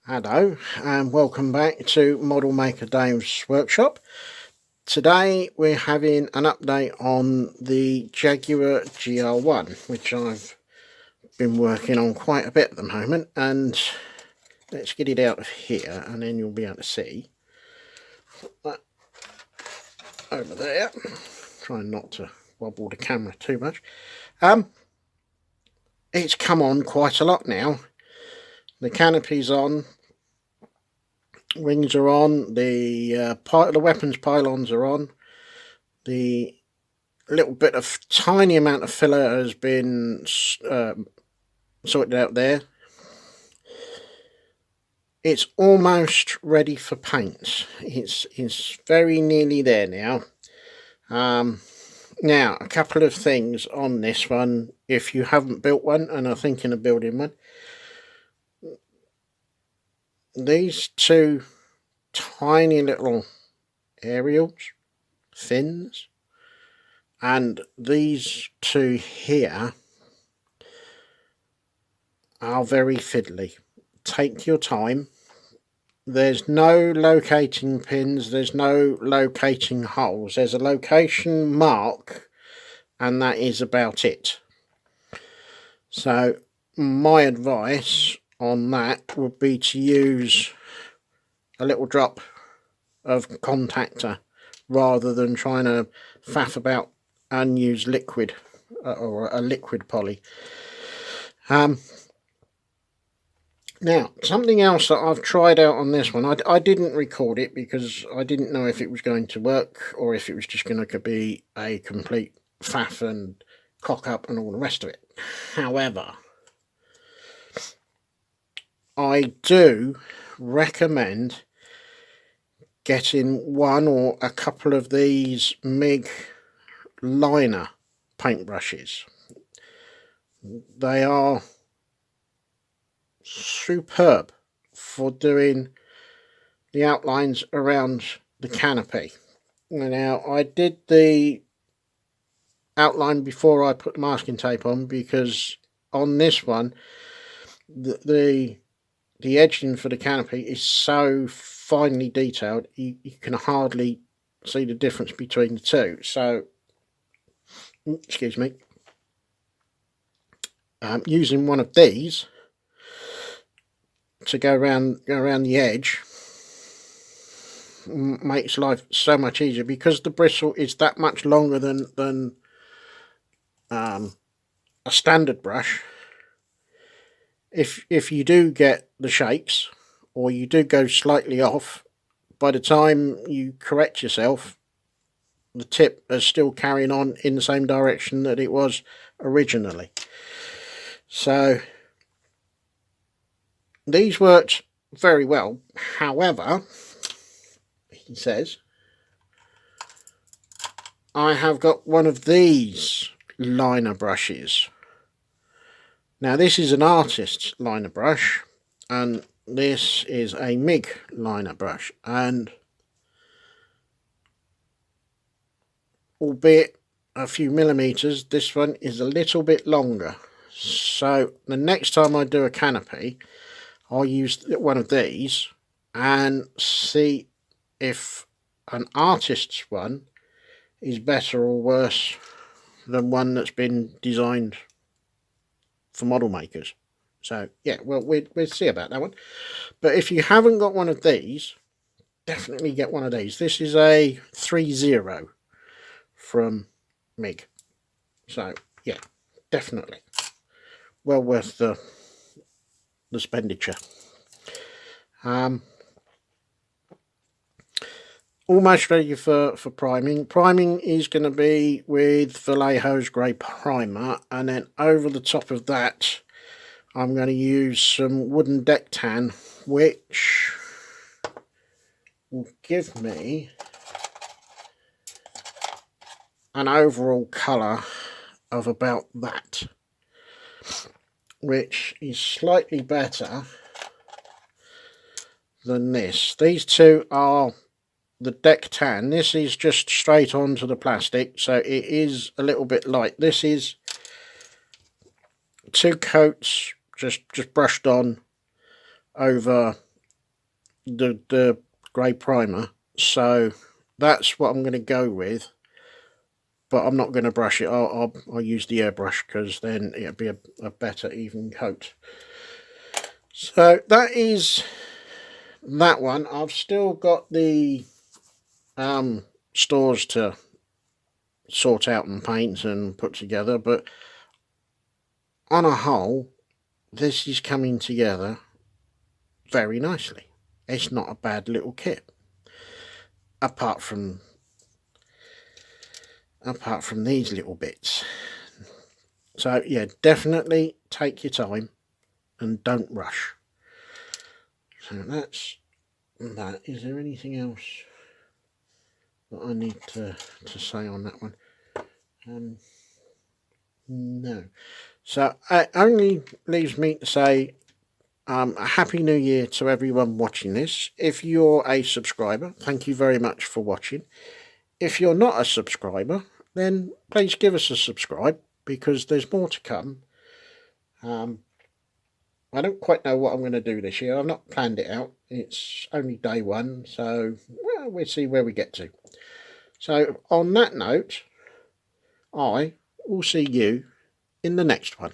Hello and welcome back to Model Maker Dave's workshop. Today we're having an update on the Jaguar GR1, which I've been working on quite a bit at the moment, and let's get it out of here and then you'll be able to see that over there. Trying not to wobble the camera too much. It's come on quite a lot now. The canopy's on, wings are on, the weapons pylons are on, the little bit of tiny amount of filler has been sorted out there. It's almost ready for paint. It's very nearly there now. Now, a couple of things on this one. If you haven't built one and are thinking of building one, these two tiny little aerials, fins, and these two here are very fiddly. Take your time. There's no locating pins, there's no locating holes. There's a location mark and that is about it. So my advice on that would be to use a little drop of contactor rather than trying to faff about and use liquid or a liquid poly. Now, something else that I've tried out on this one, I didn't record it because I didn't know if it was going to work or if it was just going to be a complete faff and cock up and all the rest of it. However, I do recommend getting one or a couple of these MIG liner paintbrushes. They are superb for doing the outlines around the canopy. Now, I did the outline before I put the masking tape on because on this one the edging for the canopy is so finely detailed you can hardly see the difference between the two. So, excuse me, using one of these to go around the edge makes life so much easier because the bristle is that much longer than a standard brush. If you do get the shakes or you do go slightly off, by the time you correct yourself, the tip is still carrying on in the same direction that it was originally. So these worked very well. However, he says, I have got one of these liner brushes. Now, this is an artist's liner brush, and this is a MIG liner brush, and albeit a few millimeters, this one is a little bit longer. So the next time I do a canopy, I'll use one of these and see if an artist's one is better or worse than one that's been designed for model makers. So yeah, well, we'll see about that one. But if you haven't got one of these, definitely get one of these. This is a 3.0 from MIG. So yeah, definitely well worth the expenditure. Almost ready for priming. Priming is going to be with Vallejo's Grey Primer, and then over the top of that I'm going to use some wooden deck tan, which will give me an overall colour of about that, which is slightly better than this. These two are the deck tan. This is just straight onto the plastic, so it is a little bit light. This is two coats just brushed on over the grey primer, so that's what I'm going to go with. But I'm not going to brush it. I'll use the airbrush because then it'll be a better even coat. So that is that one. I've still got the stores to sort out and paint and put together, but on a whole, this is coming together very nicely. It's not a bad little kit, apart from these little bits. So yeah, definitely take your time and don't rush. So that's that. Is there anything else that I need to say on that one? No. So it only leaves me to say a happy new year to everyone watching this. If you're a subscriber, thank you very much for watching. If you're not a subscriber, then please give us a subscribe, because there's more to come. I don't quite know what I'm going to do this year. I've not planned it out. It's only day one, so well, we'll see where we get to. So on that note, I will see you in the next one.